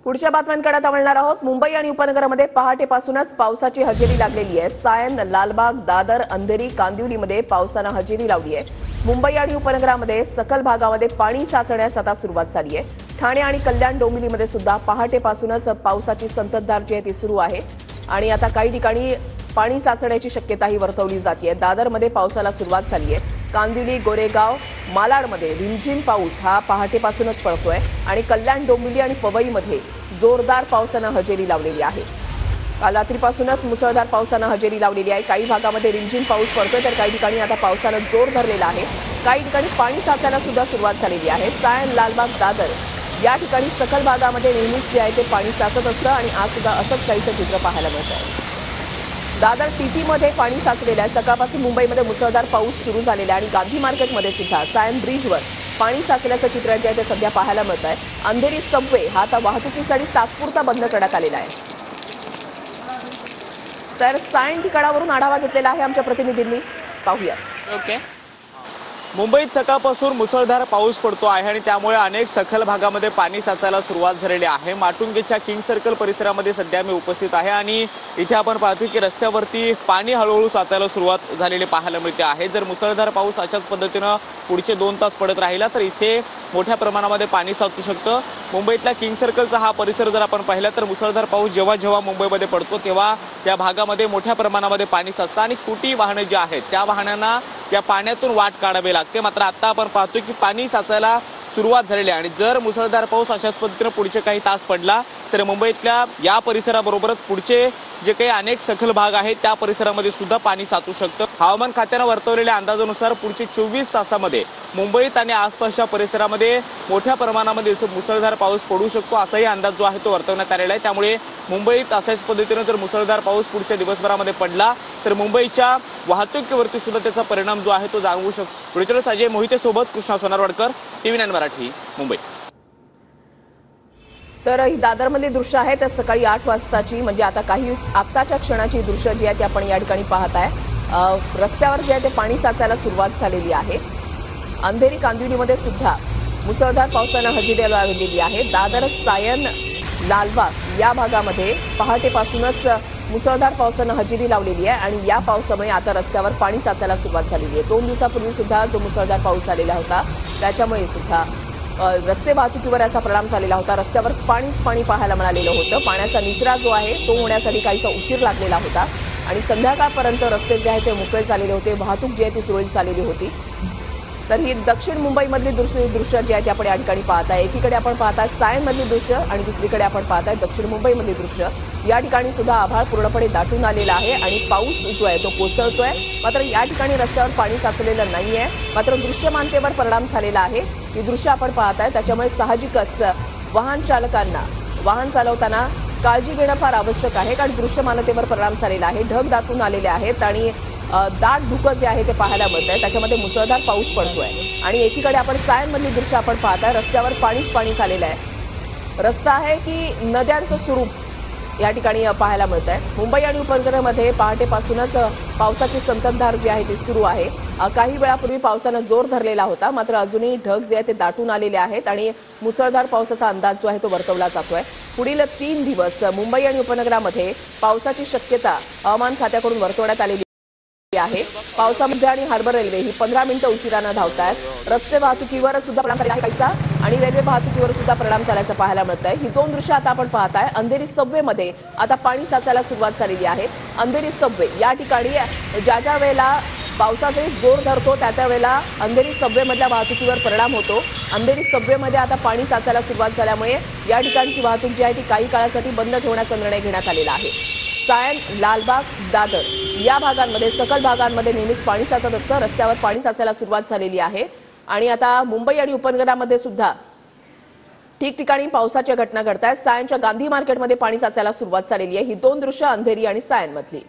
पुढच्या बातम्यांकडे तवळणार आहोत। मुंबई आणि उपनगरामध्ये पहाटेपासूनच पावसाची हजेरी लागलेली आहे। सायन, लालबाग, दादर, अंधेरी, कांदिवलीमध्ये पावसाने हजेरी लावली आहे। मुंबई आणि उपनगरामध्ये सकल भागामध्ये पाणी साचण्यास आता सुरुवात झाली आहे। ठाणे आणि कल्याण डोंबिवलीमध्ये सुद्धा पहाटेपासूनच पावसाची संततधार जी आहे ती सुरू आहे आणि आता काही ठिकाणी पाणी साचण्याची शक्यताही वर्तवली जाते। दादरमध्ये पावसाला सुरुवात झाली आहे। कांदिवली, गोरेगाव, मालाडमध्ये रिमझिम पाऊस हा पहाटेपासूनच पडतोय आणि कल्याण, डोंबिवली आणि पवईमध्ये जोरदार पावसाने हजेरी लावलेली आहे। काल रात्रीपासूनच मुसळधार पावसाने हजेरी लावलेली आहे। काही भागामध्ये रिमझिम पाऊस पडतोय तर काही ठिकाणी आता पावसाने जोर धरलेला आहे। काही ठिकाणी पाणी साचायला सुद्धा सुरुवात झालेली आहे। सायन, लालबाग, दादर या ठिकाणी सकल भागामध्ये नेहमीच जे आहे ते पाणी साचत असतं आणि आज सुद्धा असंच काहीसं चित्र पाहायला मिळतंय। दादर टीटीमध्ये पाणी साचलेलं आहे। सकाळपासून मुंबईमध्ये मुसळधार पाऊस सुरू झालेला आहे आणि गांधी मार्केटमध्ये सुद्धा सायन ब्रिजवर पाणी साचल्याचं चित्र जे आहे ते सध्या पाहायला मिळत आहे। अंधेरी सबवे हा आता वाहतुकीसाठी तात्पुरता बंद करण्यात आलेला आहे। तर सायन ठिकाणावरून आढावा घेतलेला आहे आमच्या प्रतिनिधींनी, पाहूया। ओके, मुंबईत सकाळपासून मुसळधार पाऊस पडतो आहे आणि त्यामुळे अनेक सखल भागामध्ये पाणी साचायला सुरुवात झालेली आहे। माटुंगेच्या किंग सर्कल परिसरामध्ये सध्या मी उपस्थित आहे आणि इथे आपण पाहतो की रस्त्यावरती पाणी हळूहळू साचायला सुरुवात झालेली पाहायला मिळते आहे। जर मुसळधार पाऊस अशाच पद्धतीने पुढचे 2 तास पडत राहिला तर इथे मोठ्या प्रमाणामध्ये पाणी साचू शकतं। मुंबईतला किंग सर्कलचा हा परिसर जर आपण पाहिला तर मुसळधार पाऊस जेव्हा जेव्हा मुंबईमध्ये पडतो तेव्हा या भागामध्ये मोठ्या प्रमाणामध्ये पाणी साचतं आणि छोटी वाहनं जी आहेत त्या वाहनांना या पाण्यातून वाट काढावी लागते। मात्र आता आपण पाहतो की पाणी साचायला सुरुवात झालेली आहे आणि जर मुसळधार पाऊस अशाच पद्धतीने पुढचे काही तास पडला तर मुंबईतल्या या परिसराबरोबरच पुढचे जे काही अनेक सखल भाग आहेत त्या परिसरामध्ये सुद्धा पाणी साचू शकतं। हवामान खात्याने वर्तवलेल्या अंदाजानुसार पुढचे 24 तासामध्ये मुंबईत आणि आसपासच्या परिसरामध्ये मोठ्या प्रमाणामध्ये मुसळधार पाऊस पडू शकतो असाही अंदाज जो आहे तो वर्तवण्यात आलेला आहे। त्यामुळे मुंबईत अशाच पद्धतीने जर मुसळधार पाऊस पुढच्या दिवसभरामध्ये पडला तर मुंबईच्या वाहतुकीवरती सुद्धा त्याचा परिणाम जो आहे तो जाणवू शकतो। पुढे अजय मोहिते सोबत कृष्णा सोनारवाडकर, TV9 मराठी, मुंबई। तर ही दादरमधली दृश्य आहे तर सकाळी 8 वाजताची, म्हणजे आता काही आत्ताच्या क्षणाची दृश्य जी आहे ती आपण या ठिकाणी पाहताय। रस्त्यावर जे आहे ते पाणी साचायला सुरुवात झालेली आहे। अंधेरी, कांदिवलीमध्ये सुद्धा मुसळधार पावसाने हजेरी लावलेली आहे। दादर, सायन, लालबाग या भागामध्ये पहाटेपासूनच मुसळधार पावसाने हजेरी लावलेली आहे आणि या पावसामुळे आता रस्त्यावर पाणी साचायला सुरुवात झालेली आहे। 2 दिवसापूर्वी सुद्धा जो मुसळधार पाऊस आलेला होता त्याच्यामुळे सुद्धा रस्ते वाहतुकीवर याचा परिणाम झालेला होता। रस्त्यावर पाणी पाहायला मिळालेलं होतं। पाण्याचा निचरा जो आहे तो होण्यासाठी काहीसा उशीर लागलेला होता आणि संध्याकाळपर्यंत रस्ते जे आहे ते मोकळे झालेले होते। वाहतूक जी आहे ती सुरळीत झालेली होती। तर ही दक्षिण मुंबईमधली दृश्य जी आहे ती आपण या ठिकाणी पाहताय। एकीकडे आपण पाहताय सायनमधली दृश्य आणि दुसरीकडे आपण पाहताय दक्षिण मुंबईमधली दृश्य। या ठिकाणी सुद्धा आभाळ पूर्णपणे दाटून आलेला आहे आणि पाऊस जो आहे तो कोसळतोय। मात्र या ठिकाणी रस्त्यावर पाणी साचलेलं नाहीये, मात्र दृश्यमानतेवर परिणाम झालेला आहे। ही दृश्य आपण पाहताय त्याच्यामुळे साहजिकच वाहन चालकांना वाहन चालवताना काळजी घेणं फार आवश्यक आहे, कारण दृश्यमानतेवर परिणाम झालेला आहे। ढग दाटून आलेले आहेत आणि दाट धुकं जे आहे ते पाहायला मिळतंय। त्याच्यामध्ये मुसळधार पाऊस पडतोय आणि एकीकडे आपण सायनमधली दृश्य आपण पाहताय, रस्त्यावर पाणी झालेलं आहे। रस्ता आहे की नद्यांचं स्वरूप या ठिकाणी पाहायला मिळतंय। मुंबई आणि उपनगरामध्ये पहाटेपासूनच पावसाची संततधार जी आहे ती सुरू आहे। काही वेळापूर्वी पावसानं जोर धरलेला होता, मात्र अजूनही ढग जे आहे ते दाटून आलेले आहेत आणि मुसळधार पावसाचा अंदाज जो आहे तो वर्तवला जातोय। पुढील 3 दिवस मुंबई आणि उपनगरामध्ये पावसाची शक्यता हवामान खात्याकडून वर्तवण्यात आलेली आहे। पावसामध्ये आणि हार्बर रेल्वे ही 15 मिनिटं उशिराने धावतायत। रस्ते वाहतुकीवर सुद्धा परिणाम झाला आहे काहीसा आणि रेल्वे वाहतुकीवर सुद्धा परिणाम झाल्याचं पाहायला मिळतंय। ही 2 दृश्य आता आपण पाहताय। अंधेरी सबवेमध्ये आता पाणी साचायला सुरुवात झालेली आहे। अंधेरी सबवे या ठिकाणी ज्या वेळेला पावसाचा जोर धरतो त्या वेळेला अंधेरी सबवेमधल्या वाहतुकीवर परिणाम होतो। अंधेरी सबवेमध्ये आता पाणी साचायला सुरुवात झाल्यामुळे या ठिकाणची वाहतूक जी आहे ती काही काळासाठी बंद ठेवण्याचा निर्णय घेण्यात आलेला आहे। सायन, लालबाग, दादर या भागांमध्ये सकल भागांमध्ये नेहमीच पाणी साचत असतं। रस्त्यावर पाणी साचायला सुरुवात झालेली आहे आणि आता मुंबई आणि उपनगरामध्ये सुद्धा ठिकठिकाणी पावसाच्या घटना घडतायत। सायनच्या गांधी मार्केटमध्ये पाणी साचायला सुरुवात झालेली आहे। ही 2 दृश्य अंधेरी आणि सायनमधली।